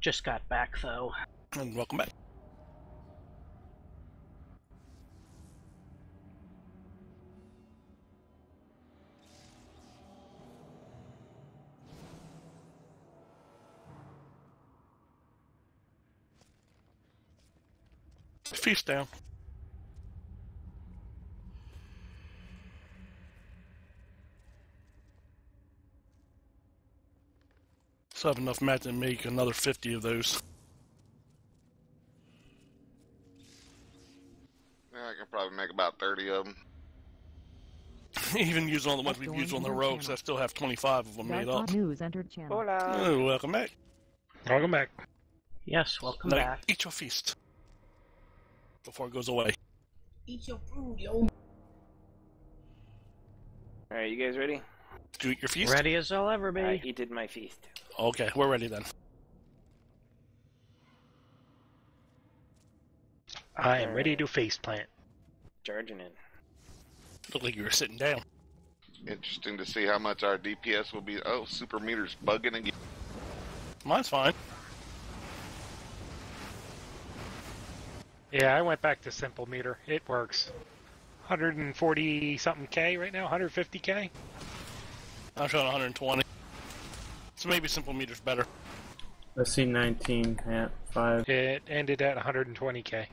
Just got back, though. And welcome back. Feast down. So I have enough mats to make another 50 of those. Yeah, I can probably make about 30 of them. Even using all the ones we've used on the rogues, I still have 25 of them made up. News entered channel. Hola. Oh, welcome back. Welcome back. Yes, welcome Now, back. eat your feast before it goes away. Eat your food, yo. Alright, you guys ready? Do you eat your feast? Ready as I'll ever be. I eated my feast. Okay, we're ready then. I am ready to face plant. Charging in. Looked like you were sitting down. Interesting to see how much our DPS will be. Oh, super meter's bugging again. Mine's fine. Yeah, I went back to simple meter. It works. 140 something K right now, 150K. I'm showing 120. So maybe simple meter's better. I see 19 at 5. It ended at 120K.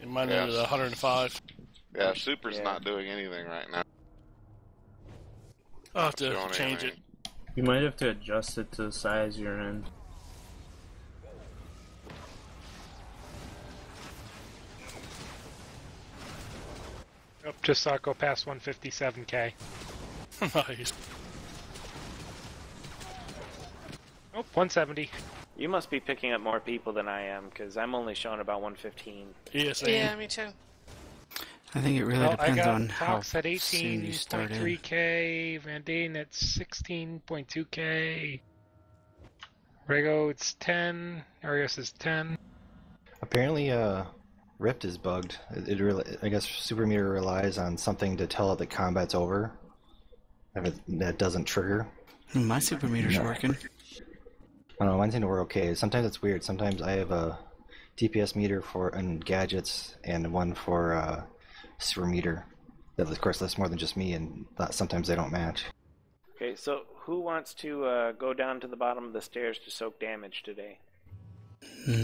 And mine ended at 105. Yeah, super's not doing anything right now. I'll have to Doing change anything. it. You might have to adjust it to the size you're in. Oh, just saw it go past 157K. Nice. Oh, 170. You must be picking up more people than I am, because I'm only showing about 115. Yeah, same. Yeah, me too. I think it really Well, I depends got on how Fox at soon you start in. 18.3K, Van Dane at 16.2K. Rego, it's 10. Arius is 10. Apparently, Rift is bugged. It really, I guess Super Meter relies on something to tell it that combat's over. If that doesn't trigger. My super meter's working. I don't know, mine seems to work okay. Sometimes it's weird. Sometimes I have a DPS meter for and gadgets and one for Super Meter. That, of course, that's more than just me, and sometimes they don't match. Okay, so who wants to go down to the bottom of the stairs to soak damage today?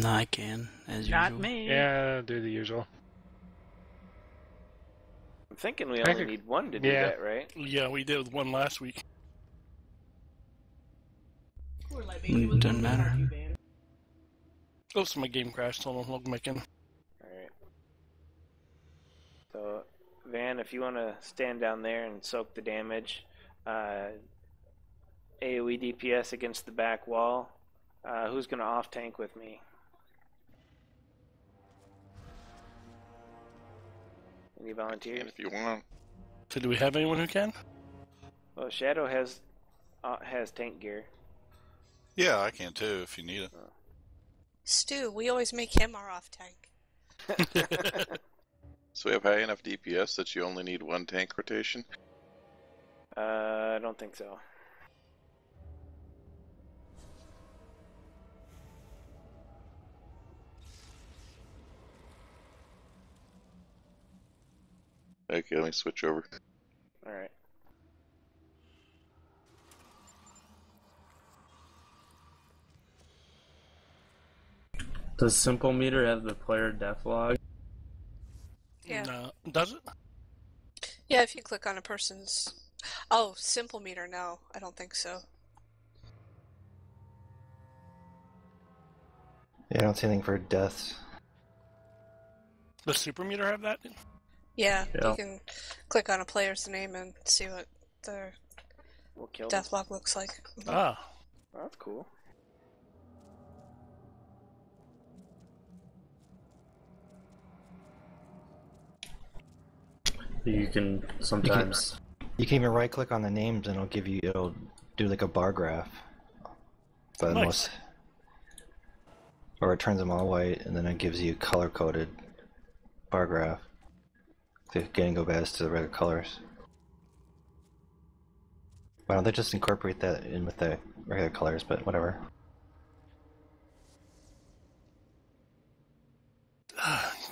I can, as Not usual. me. Yeah, do the usual. I'm thinking we only need one to do that, right? Yeah, we did one last week. Doesn't matter. Oh, so my game crashed. Hold on, log back in. Alright. So, Van, if you want to stand down there and soak the damage, AoE DPS against the back wall. Who's going to off-tank with me? Any volunteers? If you want. So do we have anyone who can? Well, Shadow has tank gear. Yeah, I can too if you need it. Stu, we always make him our off tank. So we have high enough DPS that you only need one tank rotation? I don't think so. Okay, let me switch over. Alright. Does Simple Meter have the player def log? Yeah. No. Does it? Yeah, if you click on a person's... Oh, Simple Meter, no. I don't think so. Yeah, I don't see anything for deaths. Does Super Meter have that? Yeah, Yeah. you can click on a player's name and see what their We'll kill death log looks like. Ah. Well, that's cool. You can sometimes... You can even right click on the names and it'll do like a bar graph. But Nice. most, or it turns them all white and then it gives you color coded bar graph. Getting go back to the regular colors. Why don't they just incorporate that in with the regular colors, but whatever.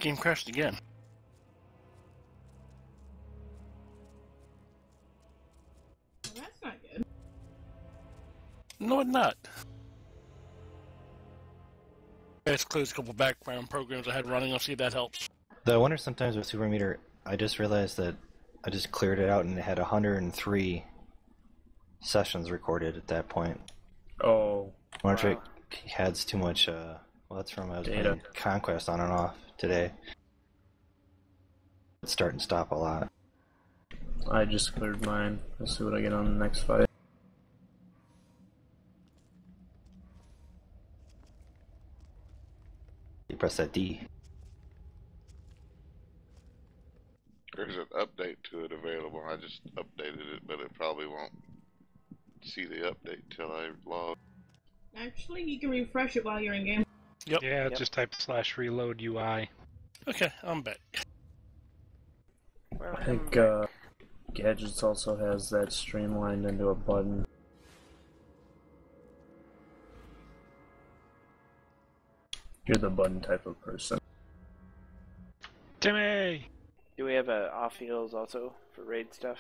Game crashed again. Well, that's not good. No, it's not. Let's close a couple background programs I had running. I'll see if that helps. Though I wonder sometimes with Super Meter, I just realized that I just cleared it out and it had 103 sessions recorded at that point. Oh. I wonder if it had too much, well, that's from I was data. playing Conquest on and off today. It start and stop a lot. I just cleared mine. Let's see what I get on the next fight. You press that D. There's an update to it available. I just updated it, but it probably won't see the update till I log. Actually, you can refresh it while you're in game. Yep. Yeah, just type /reload UI. Okay, I'm back. I think Gadgets also has that streamlined into a button. You're the button type of person. Timmy! Do we have off heals also for raid stuff?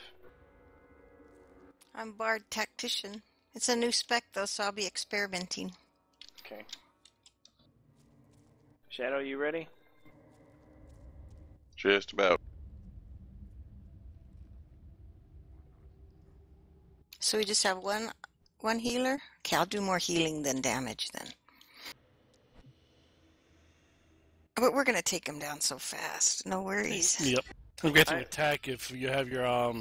I'm Bard Tactician. It's a new spec though, so I'll be experimenting. Okay. Shadow, you ready? Just about. So we just have one healer? Okay, I'll do more healing than damage then. But we're gonna take him down so fast. No worries. Yep. We'll get to attack if you have your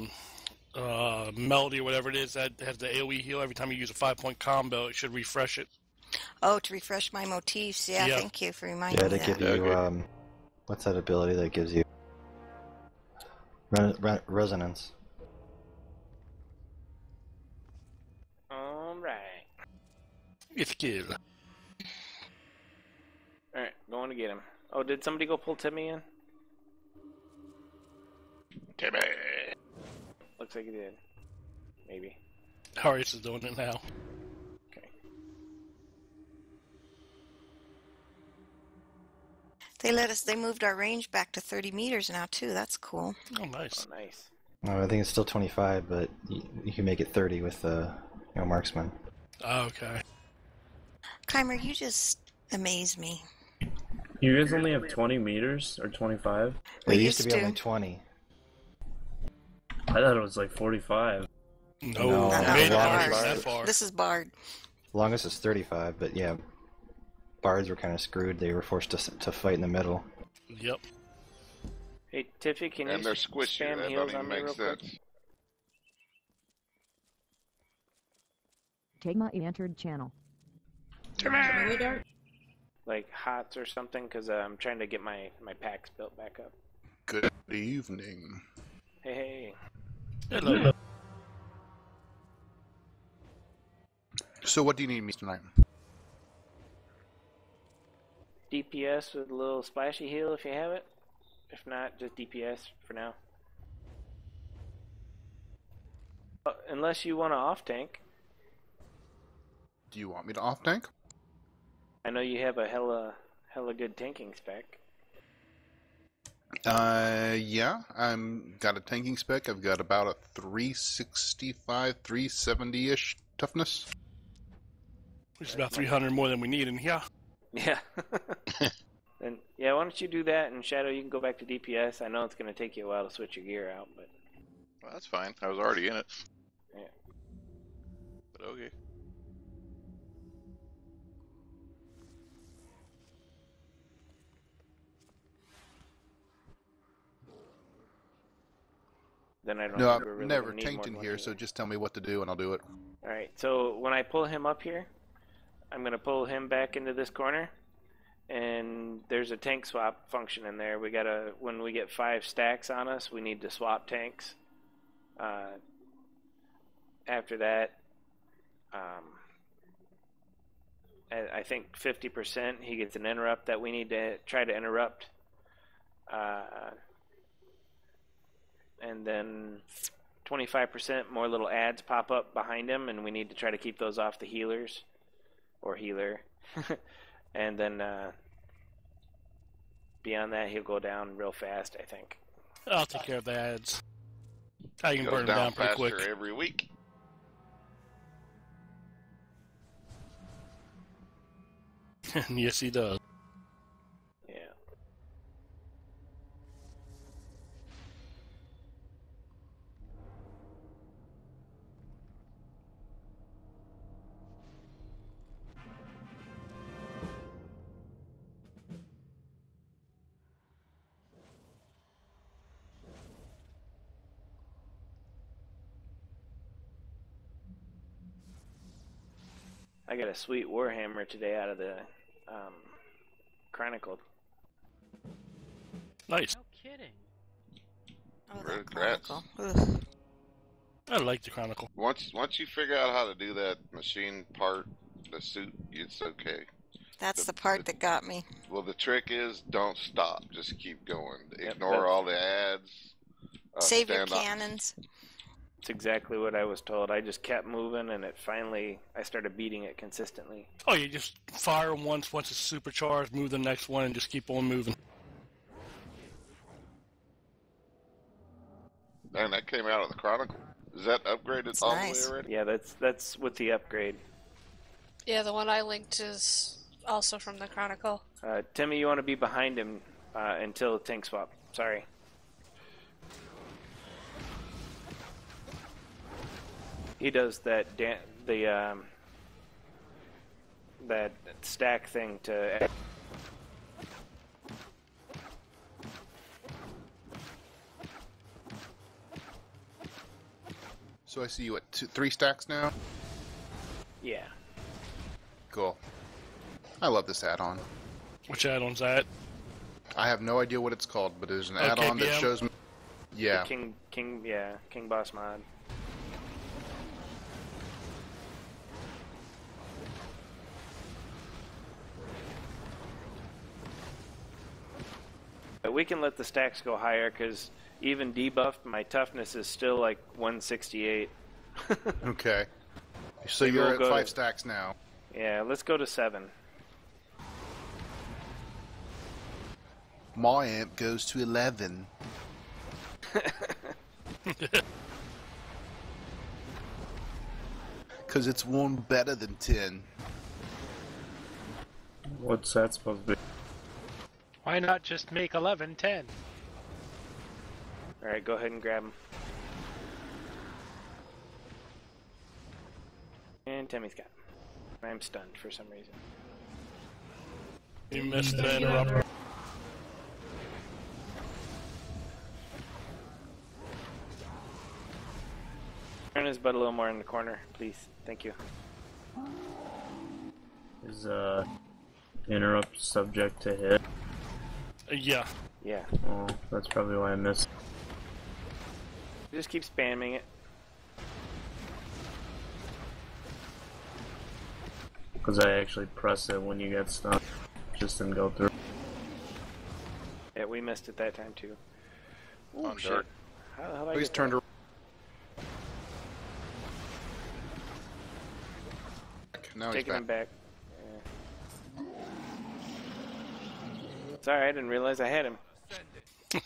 melody or whatever it is that has the AoE heal. Every time you use a 5-point combo, it should refresh it. Oh, to refresh my motifs. Yeah, Yep. thank you for reminding me Yeah, that. to give you, what's that ability that gives you? Resonance. Alright. It's kill. Alright, going to get him. Oh, did somebody go pull Timmy in? Timmy! Looks like he did. Maybe. Harius is doing it now. Okay. They moved our range back to 30 meters now too. That's cool. Oh, nice. Oh, nice. I think it's still 25, but you can make it 30 with marksman. Okay. Keimer, you just amaze me. You guys only have 20 meters or 25? It used to be only 20. I thought it was like 45. No, No, it ain't Bard. that far. This is Bard. Longest is 35, but yeah, bards were kind of screwed. They were forced to fight in the middle. Yep. Hey, Tiffy, can And you they're squishy. spam That heals don't on even me make real quick? sense. Tegma entered channel. Really dark? Like HOTS or something, because I'm trying to get my packs built back up. Good evening. Hey, hey. Hello. So what do you need me tonight? DPS with a little splashy heal if you have it. If not, just DPS for now. Unless you want to off tank. Do you want me to off tank? I know you have a hella good tanking spec. Yeah, I'm got a tanking spec. I've got about a 365, 370-ish toughness. Which is about 300 more than we need in here. Yeah. Then yeah, why don't you do that? And Shadow, you can go back to DPS. I know it's going to take you a while to switch your gear out, but Well, that's fine. I was already in it. yeah. But okay. Then I don't. No, think we're I've really never gonna need tanked more in here, so just tell me what to do and I'll do it. All right. So when I pull him up here, I'm going to pull him back into this corner, and there's a tank swap function in there. We gotta when we get 5 stacks on us, we need to swap tanks. After that, I think 50% he gets an interrupt that we need to try to interrupt. And then 25% more little ads pop up behind him, and we need to try to keep those off the healers or healer. And then Beyond that, he'll go down real fast, I think. I'll take care of the ads. I can Goes burn them down pretty faster quick. every week. Yes, he does. Yeah. I got a sweet Warhammer today out of the Chronicle. Nice. No kidding. Oh, that Congrats. Chronicle. Ugh. I like the Chronicle. Once you figure out how to do that machine part, the suit, it's okay. That's the part that got me. Well, the trick is don't stop. Just keep going. Yep, Ignore that's- all the ads. Save your stand up. cannons. It's exactly what I was told. I just kept moving, and I started beating it consistently. Oh, you just fire once it's supercharged, move the next one, and just keep on moving. Man, that came out of the Chronicle. Is that upgraded It's all nice. the way already? Yeah, that's with the upgrade. Yeah, the one I linked is also from the Chronicle. Timmy, you want to be behind him until tank swap. Sorry. He does that that stack thing to. So I see you at 3 stacks now? Yeah. Cool. I love this add-on. Which add-on's that? I have no idea what it's called, but there's an add-on that KBM? shows me... Yeah. The King Boss mod. But we can let the stacks go higher because even debuffed, my toughness is still like 168. Okay. So Maybe you're we'll at go 5 to- stacks now. Yeah, let's go to 7. My amp goes to 11. Because it's one better than 10. What's that supposed to be? Why not just make 11 10? Alright, go ahead and grab him. And Timmy's got him. I'm stunned for some reason. You missed the interrupt. Turn his butt a little more in the corner, please. Thank you. Is interrupt subject to hit? Yeah. Yeah. Oh, that's probably why I missed. Just keep spamming it. Because I actually press it when you get stunned. Just didn't go through. Yeah, we missed it that time too. Ooh, On shit. dirt. How the hell did I Please get turn that? to... Now he's Taking back. him back. Yeah. Sorry, I didn't realize I had him. If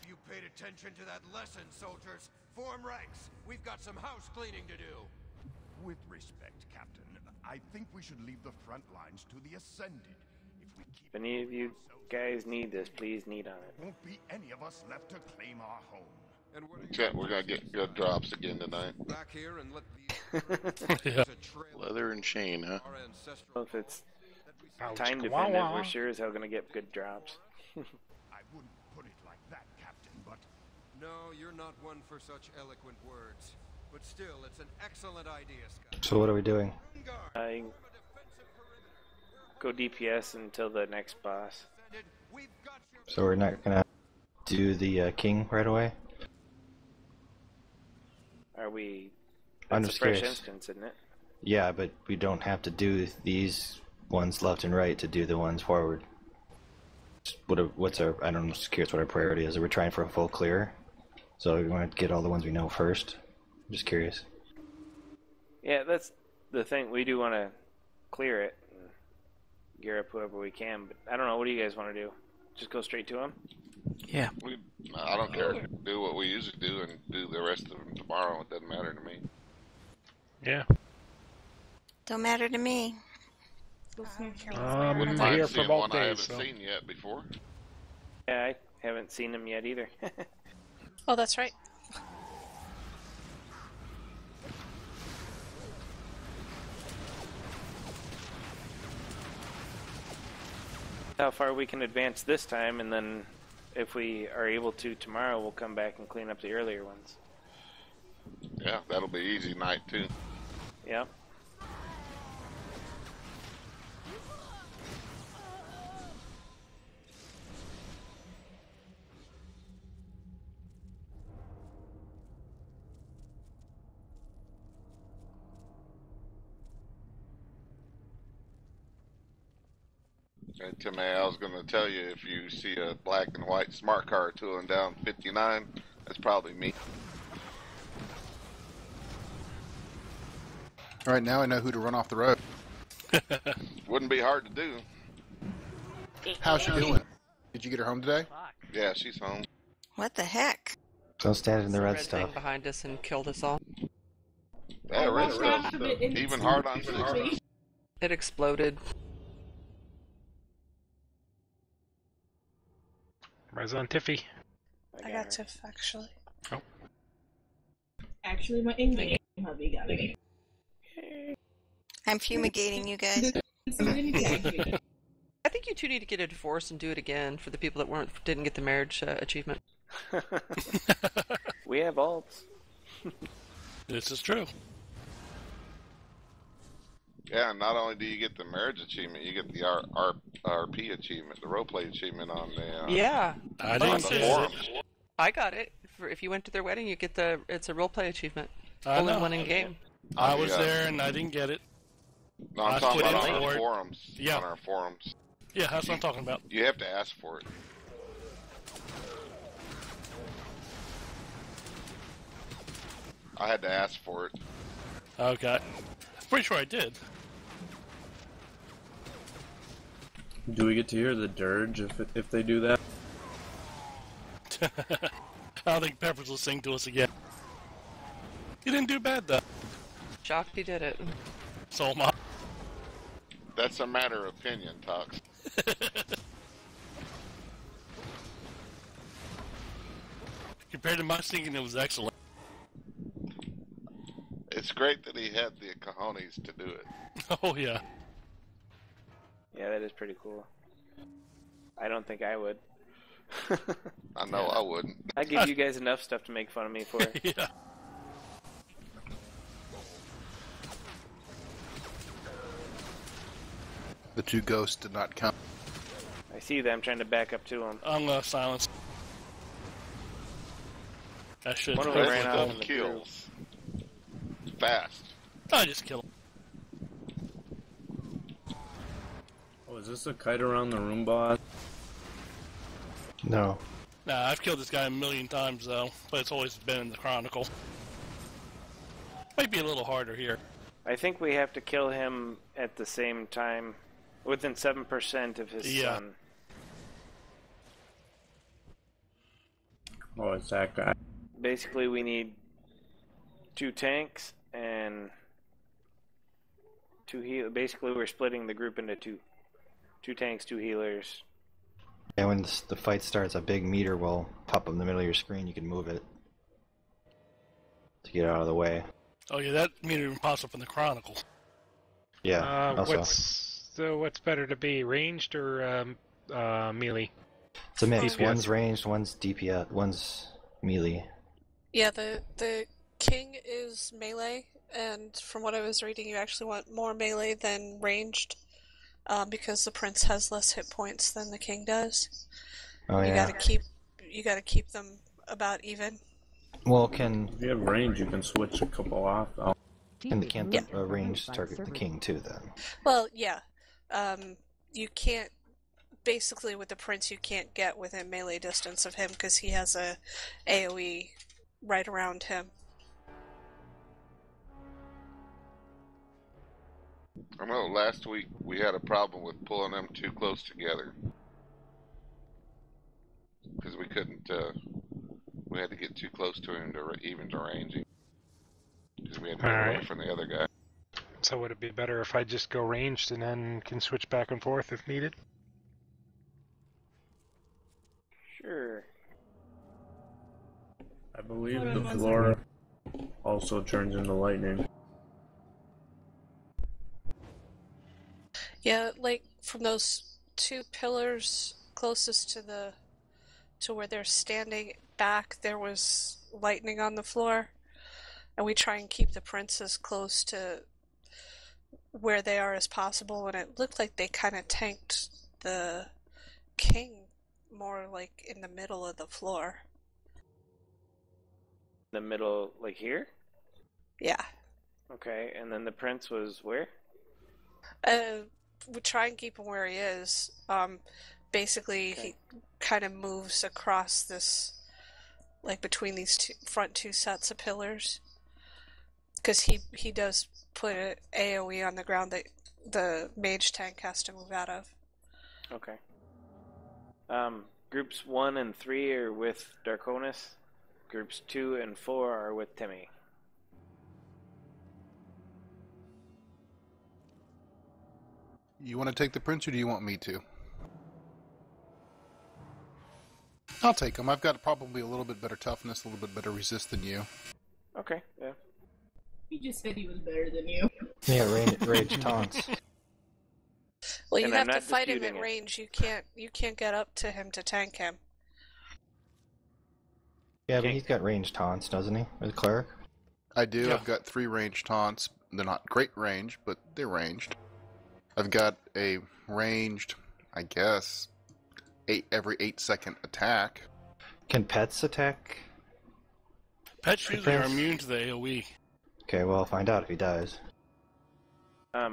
you paid attention to that lesson, soldiers, form ranks. We've got some house cleaning to do. With respect, Captain, I think we should leave the front lines to the Ascended. If we keep If any of you guys need this, please need on it. won't be any of us left to claim our home. And what are you Except we're gonna get good drops again tonight. back here and let Yeah. Leather and chain, huh? our ancestral Well, if it's Ouch, time wah, dependent, wah. we're sure as hell gonna get good drops. I wouldn't put it like that, Captain, but No, you're not one for such eloquent words. But still, it's an excellent idea, Scott. So what are we doing? I go DPS until the next boss. We've got you. So we're not gonna do the king right away? Are we? I'm That's just a fresh curious. instance, isn't it? Yeah, but we don't have to do these ones left and right to do the ones forward. What's our? I don't know. Just curious what our priority is. Are we trying for a full clear? So we want to get all the ones we know first. I'm just curious. Yeah, that's the thing. We do want to clear it and gear up whoever we can. But I don't know. What do you guys want to do? Just go straight to him? Yeah. I don't care. Do what we usually do and do the rest of them tomorrow. It doesn't matter to me. Yeah. Don't matter to me. I'm Wouldn't mind here for seeing both one I haven't days. So. seen yet before. Yeah, I haven't seen him yet either. Oh, that's right. How far we can advance this time, and then if we are able to tomorrow, we'll come back and clean up the earlier ones. Yeah, that'll be easy night too. Yeah. And Timmy, I was going to tell you, if you see a black and white smart car tooling down 59, that's probably me. All right, now I know who to run off the road. Wouldn't be hard to do. How's she doing? Did you get her home today? Yeah, she's home. What the heck? Don't stand in the red thing stuff. behind us and killed us all. Yeah, red stuff. Even hard on 60. It exploded. Rise on Tiffy. I got Tiff, actually. Oh. Actually, my in-game hubby got it. I'm fumigating you guys. I think you two need to get a divorce and do it again for the people that didn't get the marriage achievement. We have alts. This is true. Yeah, and not only do you get the marriage achievement, you get the RP achievement, the roleplay achievement on the yeah. I on the forums. I got it. If you went to their wedding, you get it's a roleplay achievement. I Only know. one in game. I was there and I didn't get it. No, I'm I talking put about in on for our it. forums. Yeah. On our forums. Yeah, that's what I'm talking about. You have to ask for it. I had to ask for it. Okay. I'm pretty sure I did. Do we get to hear the dirge if they do that? I don't think Peppers will sing to us again. He didn't do bad though. Shocked he did it. So am I. That's a matter of opinion, Tox. Compared to my singing, it was excellent. It's great that he had the cojones to do it. Oh yeah. Yeah, that is pretty cool. I don't think I would. I know I wouldn't. I give you guys enough stuff to make fun of me for. Yeah. The two ghosts did not come. I see them trying to back up to him. I'm gonna silence. That should One of them ran out in the kills. Fast. I just kill him. Oh, is this a kite around the room boss? No. Nah, I've killed this guy a million times though, but it's always been in the Chronicle. Might be a little harder here. I think we have to kill him at the same time, within 7% of his sun. Oh, it's that guy. Basically, we need 2 tanks and 2 heal. Basically, we're splitting the group into 2 tanks, 2 healers. And when the fight starts, a big meter will pop up in the middle of your screen. You can move it to get out of the way. Oh yeah, that meter even pops up in the Chronicle. Yeah. Also, What's better to be, ranged or melee? it's a mix. DPS. One's ranged, one's DPS, one's melee. Yeah, the king is melee, and from what I was reading, you actually want more melee than ranged, because the prince has less hit points than the king does. Oh You yeah. gotta keep them about even. Well, can If you have range, you can switch a couple off. can't the range target the king too then? Well, yeah. You can't. Basically, with the prince, you can't get within melee distance of him because he has a AOE right around him. I know last week we had a problem with pulling them too close together. because we couldn't. We had to get too close to him to even to range him, because we had to get away from the other guy. So would it be better if I just go ranged and then can switch back and forth if needed? Sure. I believe the floor also turns into lightning. Yeah, like from those two pillars closest to where they're standing back, there was lightning on the floor, and we try and keep the prince as close to where they are as possible, and it looked like they kind of tanked the king more like in the middle of the floor. The middle, like here? Yeah. Okay, and then the prince was where? We try and keep him where he is. Basically, he kind of moves across this, like between these front two sets of pillars, because he does put an AOE on the ground that the mage tank has to move out of. Okay. Groups 1 and 3 are with Darkonis. Groups 2 and 4 are with Timmy. You want to take the prince, or do you want me to? I'll take him. I've got probably a little bit better toughness, a little bit better resist than you. Okay, yeah. He just said he was better than you. Yeah, rage taunts. Well, you And have I'm to not fight him disputing at it. range. You can't get up to him to tank him. Yeah, but he's got range taunts, doesn't he? As a cleric? I do. Yeah. I've got 3 ranged taunts. They're not great range, but they're ranged. I've got a ranged, I guess, every 8-second attack. Can pets attack? Pets usually are immune to the AoE. Okay, well, I'll find out if he dies.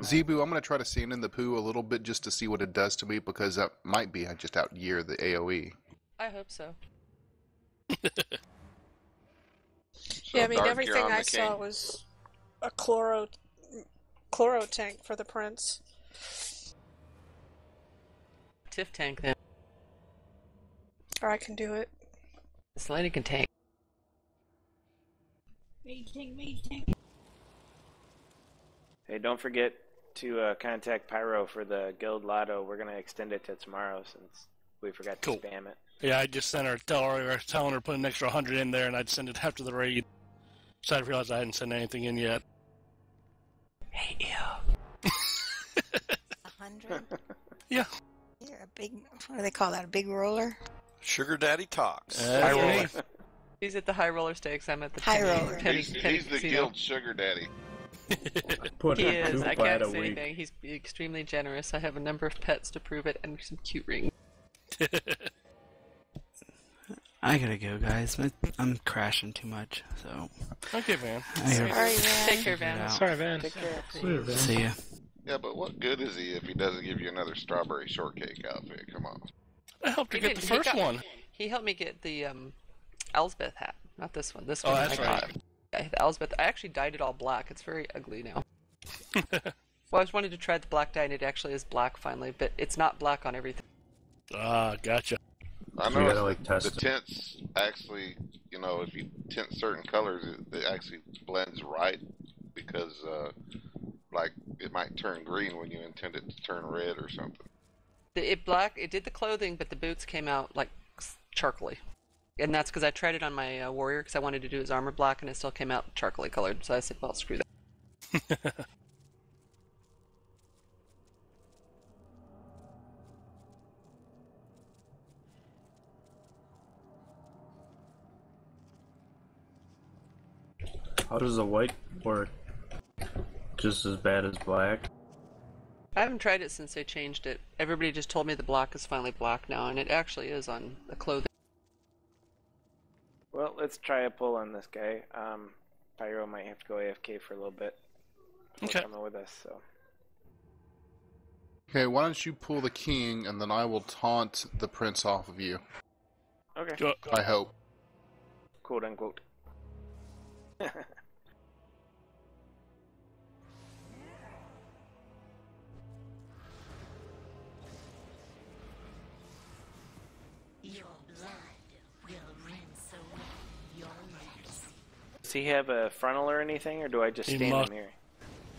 Zebu, I'm going to try to stand in the poo a little bit just to see what it does to me, because that might be I just out-year the AoE. I hope so. Yeah, I mean, Dark, everything you're on I the saw king. was a chloro tank for the prince. Tiff tank then. Or I can do it. This lady can tank. Mage tank. Hey, don't forget to contact Pyro for the guild lotto. We're going to extend it to tomorrow since we forgot to spam it. Yeah, I just sent her, telling her to put an extra 100 in there, and I'd send it after the raid. So I realized I hadn't sent anything in yet. Hey, ew. 100? Yeah. You're a big, what do they call that, a big roller? Sugar Daddy talks. High roller. He's at the high roller stakes. I'm at the High penny, roller. penny, He's penny the casino. guild sugar daddy. Put He in is. 2 I flat can't a say week. anything. He's extremely generous. I have a number of pets to prove it and some cute rings. I gotta go, guys. I'm crashing too much, so. Okay, Van. Sorry, Van. Take care, Van. Sorry, Van. Take care. See ya. Yeah, but what good is he if he doesn't give you another strawberry shortcake outfit? Come on. I helped you He get the did- first one. He helped me get the Elsbeth hat. Not this one. This Oh, one that's I right. got. Yeah, the Elsbeth. I actually dyed it all black. It's very ugly now. Well, I was wanting to try the black dye, and it actually is black finally, but it's not black on everything. Ah, gotcha. I You know gotta, like, test the it. tints actually, if you tint certain colors, it actually blends right because, like, it might turn green when you intend it to turn red or something. It did the clothing, but the boots came out like charcoaly. And that's because I tried it on my warrior because I wanted to do his armor black, and it still came out charcoaly colored. So I said, well, screw that. How does the white work? Just as bad as black? I haven't tried it since they changed it. Everybody just told me the black is finally black now, and it actually is on the clothing. Well, let's try a pull on this guy. Pyro might have to go AFK for a little bit before coming with us, so. Okay, why don't you pull the king, and then I will taunt the prince off of you. Okay. I hope. Quote unquote. Your blood Does he have a frontal or anything, or do I just He stand must. him here?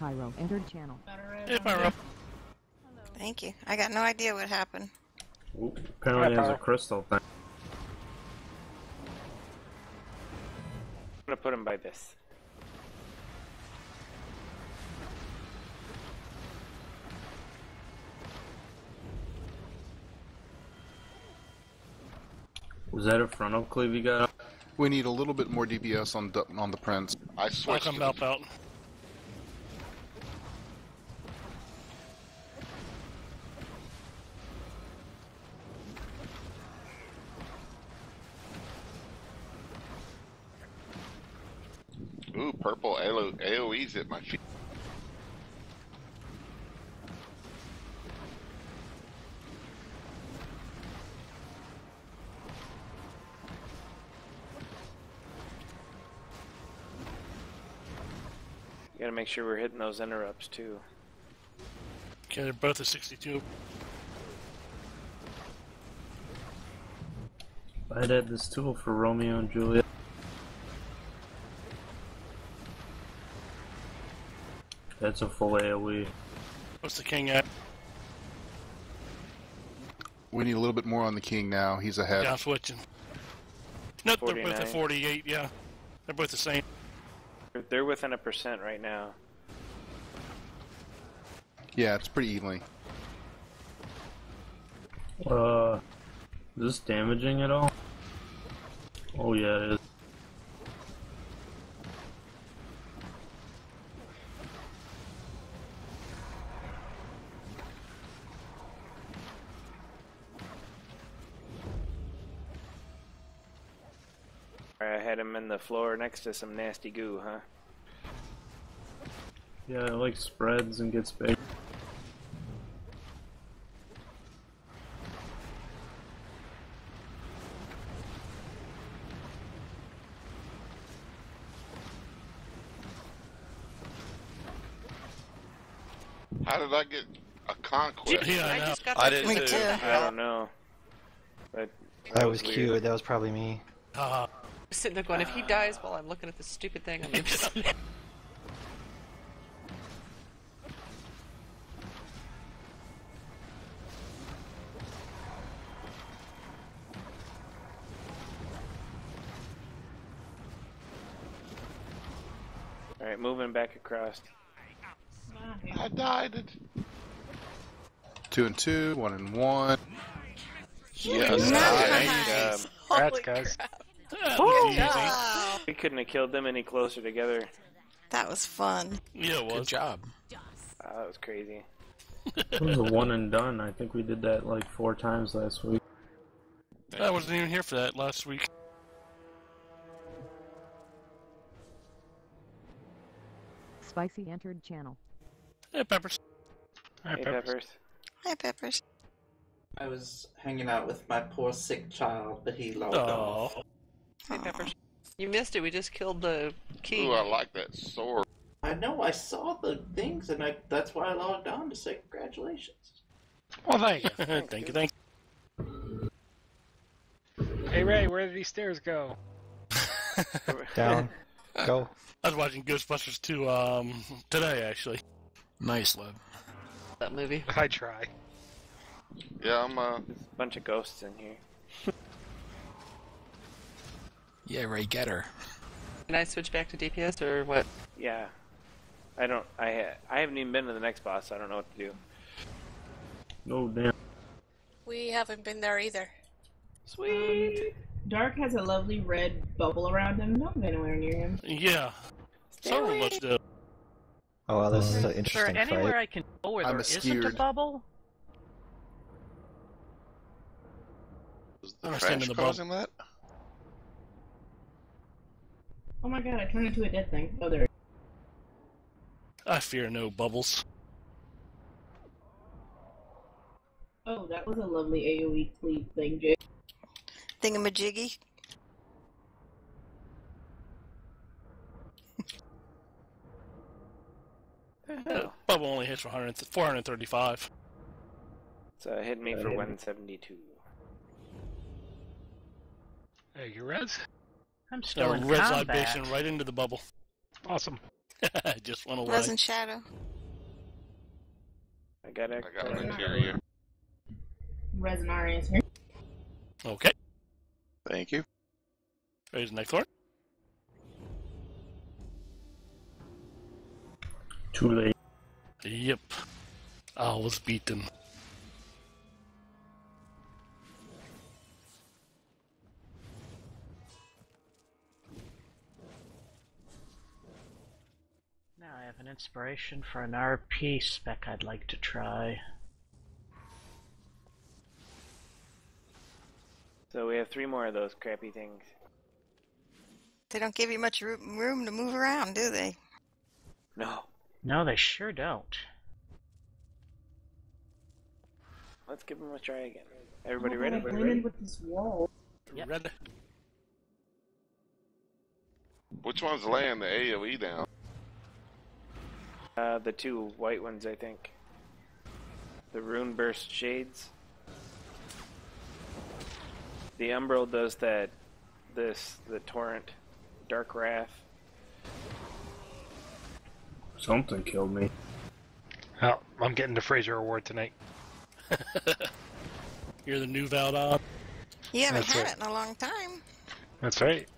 Pyro entered channel. Hey, Pyro. Thank you. I got no idea what happened. Ooh, apparently Hi, has a Pyro. crystal thing. I'm gonna put him by this. Was that a frontal cleave you got? We need a little bit more DPS on the Prince. I I'll switched. come help out. Ooh, purple AOE's at my feet. You gotta make sure we're hitting those interrupts too. Okay, they're both at 62. I'd add this tool for Romeo and Juliet. That's a full AoE. What's the king at? We need a little bit more on the king now. He's ahead. Yeah, I'm switching. No, they're both 49. at 48, yeah. They're both the same. They're within 1% right now. Yeah, it's pretty evenly. Is this damaging at all? Oh yeah, it is. I had him in the floor next to some nasty goo, huh? Yeah, it like spreads and gets big. How did I get a conquest? Yeah, I know. just got I that did too. too. I don't know. But That was weird. cute. That was probably me. Uh, Sitting there going, if he dies while I'm looking at this stupid thing, I'm gonna be so mad. Alright, moving back across. I died. 2 and 2, 1 and 1. Yes, Nice. Congrats, guys. Good job. We couldn't have killed them any closer together. That was fun. yeah, it Good was. job. That was crazy. It was a one and done. I think we did that like 4 times last week. I wasn't even here for that last week. Spicy entered channel. Hey, Peppers. Hi, Hey, Peppers. Peppers. Hi, Peppers. I was hanging out with my poor sick child, but he logged Oh. off. Hey, Peppers. You missed it. We just killed the king. Ooh, I like that sword. I know, I saw the things, and that's why I logged on to say congratulations. Well, thank you. Thank you, thank Hey, Ray, where did these stairs go? Down. Go. I was watching Ghostbusters 2 today, actually. Nice, love. That movie. I try. Yeah, I'm There's a bunch of ghosts in here. Yeah, Ray, get her. Can I switch back to DPS or what? Yeah. I don't. I haven't even been to the next boss, so I don't know what to do. Oh damn. We haven't been there either. Sweet. Dark has a lovely red bubble around him. Don't go anywhere near him. Yeah. Some of us do. Oh, wow, this is an Is there interesting anywhere fight. I can go where I'm there isn't a scared. bubble? the I'm trash standing in the bubble. causing that. Oh my god, I turned into a dead thing. Oh, there. I fear no bubbles. Oh, that was a lovely AoE cleave thing, Jay. Thingamajiggy. Bubble only hits for 435. So it hit me for 172. Hey, you res? I'm still in red combat. libation right into the bubble. Awesome. Just went away. Resin Shadow. I got materia. Resinari is here. Okay. Thank you. Ready the next one? Too late. Yep. I was beaten. Now I have an inspiration for an RP spec I'd like to try. So we have 3 more of those crappy things. They don't give you much room to move around, do they? No. No, they sure don't. Let's give them a try again. Everybody I'm ready? playing with this wall. Yep. Ready? Which one's laying the AoE down? The 2 white ones, I think. The Rune Burst Shades. The Umbral does the Torrent Dark Wrath. Something killed me. Oh, I'm getting the Fraser Award tonight. You're the new Valdon. You haven't That's had right. it in a long time. That's right.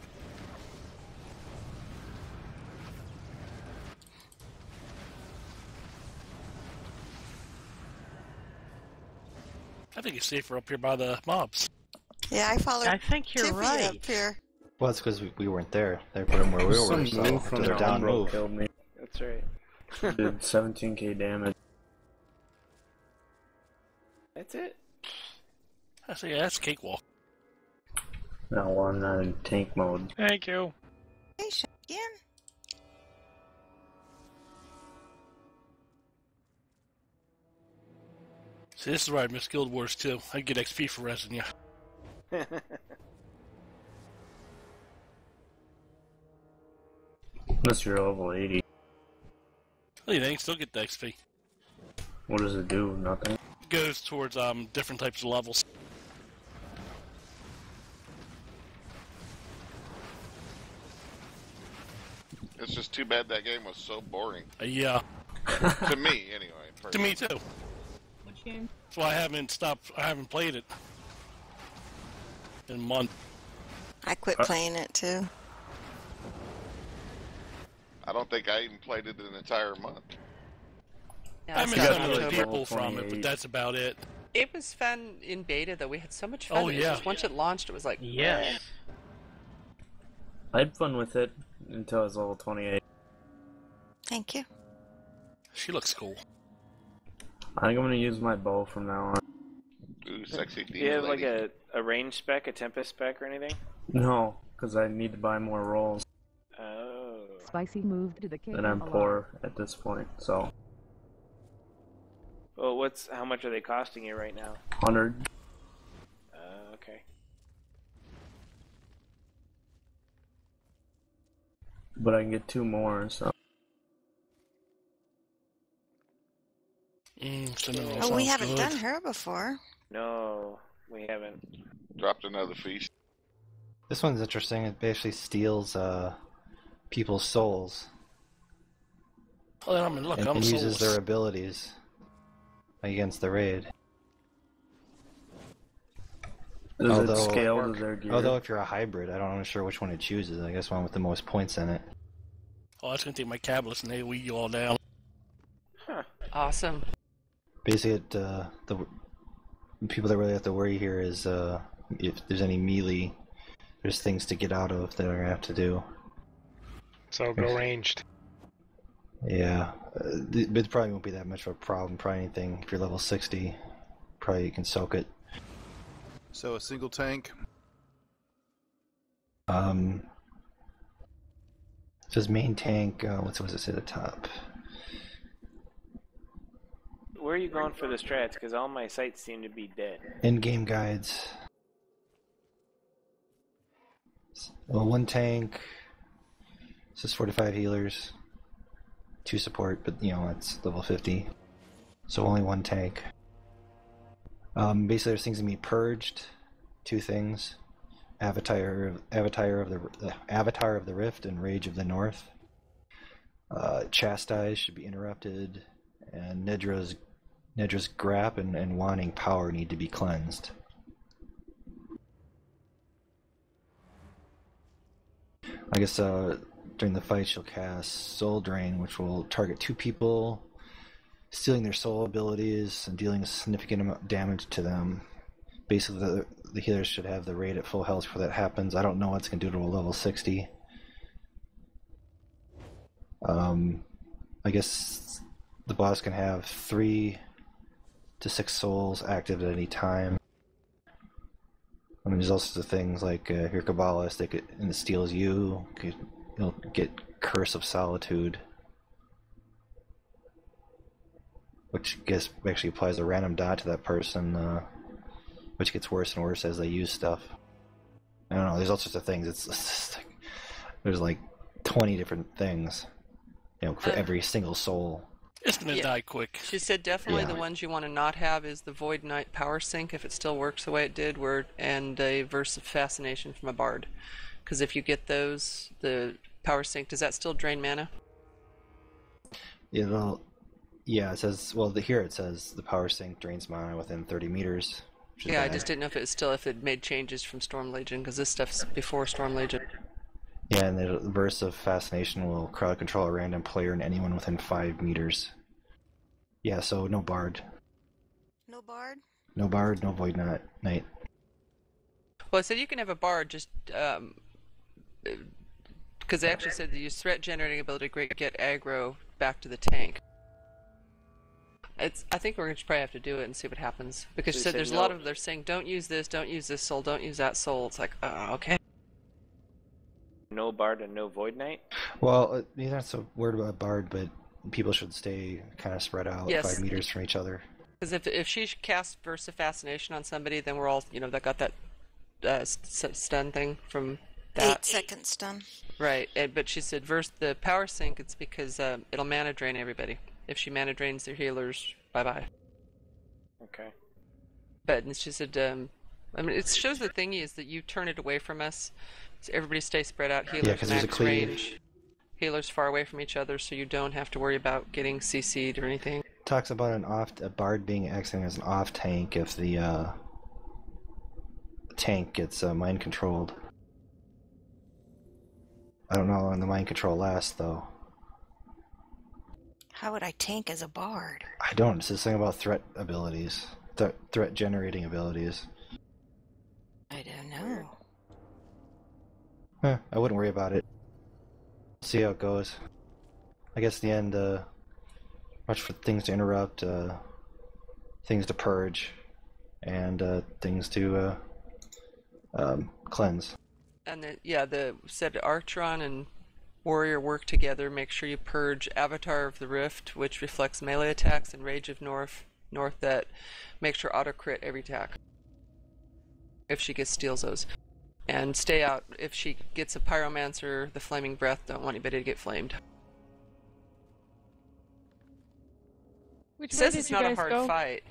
I think it's safer up here by the mobs. Yeah, I followed I think you're Tiffy right. up here. Well, it's because we weren't there. They put them where we were, Some so move from they're their down umbral move. killed me. That's right. Did 17k damage. That's it. I say that's cakewalk. Now I'm not in tank mode. Thank you. Hey, again. See, this is where I miss Guild Wars too. I get XP for resing you. Unless you're level 80. Oh, you think still get the XP. What does it do? Nothing. It goes towards different types of levels. It's just too bad that game was so boring. Yeah. To me, anyway. To me too. Which game? That's why I haven't played it in a month. I quit playing it too. I don't think I even played it an entire month. Yeah, I met stopped some of the October. people from it, but that's about it. It was fun in beta, though. We had so much fun. Oh, It was yeah. just once it launched, it was like, Yes. I had fun with it until I was level 28. Thank you. She looks cool. I think I'm gonna use my bow from now on. Ooh, sexy Do you have like lady. a range spec, a Tempest spec, or anything? No, because I need to buy more rolls. Oh. Spicy moved to the cave. And I'm poor at this point, so Well, how much are they costing you right now? 100. Okay. But I can get 2 more, so. Oh, we haven't done her before. No, we haven't. Dropped another feast. This one's interesting. It basically steals people's souls. Oh, I mean, look, and I'm uses soulless. their abilities against the raid. Does it scale to their gear? Although if you're a hybrid, I'm not sure which one it chooses. I guess one with the most points in it. Oh, that's gonna take my cablets and AoE you all down. Awesome. Basically, the people that really have to worry here is if there's any melee, there's things to get out of that are gonna have to do. So go ranged. Yeah, it probably won't be that much of a problem. Probably anything if you're level 60, probably you can soak it. So a single tank. It says main tank. What does it say at the top? Where are you going for the strats? Because all my sites seem to be dead. In-game guides. Well, 1 tank. It says 45 healers. 2 support, but it's level 50. So only 1 tank. Basically there's things to be purged. 2 things. Avatar of the Rift and Rage of the North. Chastise should be interrupted, and Nidra's Grap and Wanting Power need to be cleansed. I guess during the fight she'll cast Soul Drain, which will target 2 people, stealing their soul abilities and dealing a significant amount of damage to them. Basically, the healers should have the raid at full health before that happens. I don't know what it's going to do to a level 60. I guess the boss can have 3 to 6 souls active at any time. I mean, there's also the things like your Kabbalist, and it steals you. You'll get Curse of Solitude, which I guess actually applies a random dot to that person, which gets worse and worse as they use stuff. I don't know. There's all sorts of things. It's like, there's like 20 different things, for every single soul. It's gonna die quick. She said definitely the ones you want to not have is the Void Knight Power Sink, if it still works the way it did, and a Verse of Fascination from a Bard. Because if you get those, the Power Sink, does that still drain mana? It says, here it says the Power Sink drains mana within 30 meters. Yeah, I just didn't know if it made changes from Storm Legion, because this stuff's before Storm Legion. Yeah, and the Verse of Fascination will crowd control a random player and anyone within 5 meters. Yeah, so no Bard. No Bard? No Bard, no Void Knight. Well, it said you can have a Bard, just because they actually said they use threat generating ability to get aggro back to the tank. I think we're going to probably have to do it and see what happens. Because she said there's a lot of they're saying don't use this soul, don't use that soul. It's like, okay. No Bard and no Void Knight? Well, you're not so worried about Bard, but people should stay kind of spread out 5 meters from each other. Because if she casts Verse of Fascination on somebody, then we're all, that got that stun thing from that. 8-second stun. Right, but she said the Power Sink, it's because it'll mana drain everybody. If she mana drains their healers, bye-bye. Okay. But she said, it shows the thingy is that you turn it away from us. So everybody stay spread out. Healers max range. Healers far away from each other, so you don't have to worry about getting CC'd or anything. Talks about a Bard being acting as an off tank if the tank gets mind controlled. I don't know how long the mind control lasts, though. How would I tank as a Bard? I don't. It's this thing about threat abilities. Threat generating abilities. I don't know. I wouldn't worry about it. See how it goes. I guess in the end, watch for things to interrupt, things to purge, and things to cleanse. And said Archron and Warrior work together. Make sure you purge Avatar of the Rift, which reflects melee attacks, and Rage of North that makes her auto crit every attack if she steals those. And stay out. If she gets a Pyromancer, the Flaming Breath, don't want anybody to get flamed. Which It says way it's did you not a guys hard go? fight.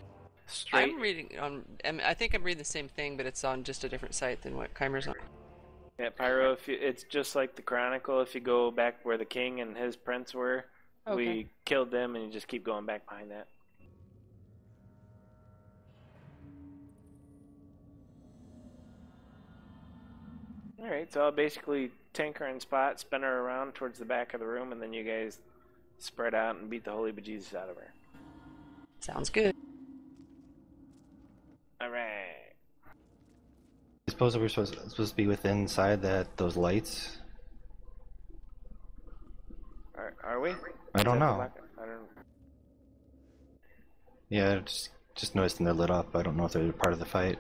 Straight. I'm reading on. I think I'm reading the same thing, but it's on just a different site than what Keimer's on. Yeah, Pyro, it's just like the Chronicle. If you go back where the king and his prince were, we killed them, and you just keep going back behind that. Alright, so I'll basically tank her in spot, spin her around towards the back of the room, and then you guys spread out and beat the holy bejesus out of her. Sounds good. Alright. I suppose we're supposed to be within inside those lights. Are we? I don't know. I don't know. Yeah, just noticing they're lit up. I don't know if they're part of the fight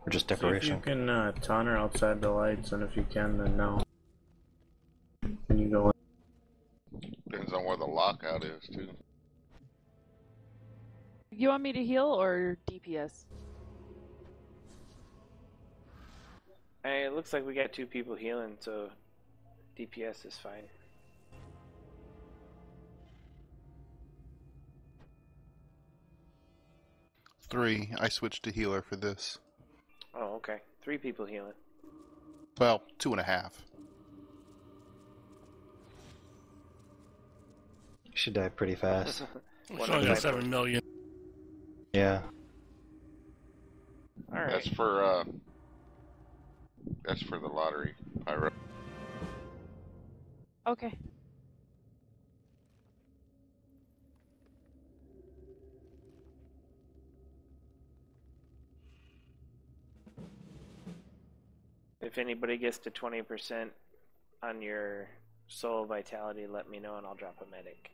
or just decoration. So if you can taunt her outside the lights, and if you can, then no. When you go in. Depends on where the lockout is, too. You want me to heal or DPS? Hey, it looks like we got 2 people healing, so DPS is fine. Three. I switched to healer for this. Oh, okay. 3 people healing. Well, 2.5. You should die pretty fast. It's only got 7 million. Yeah. All right. That's for the lottery, Pyro. Okay. If anybody gets to 20% on your soul vitality, let me know and I'll drop a medic.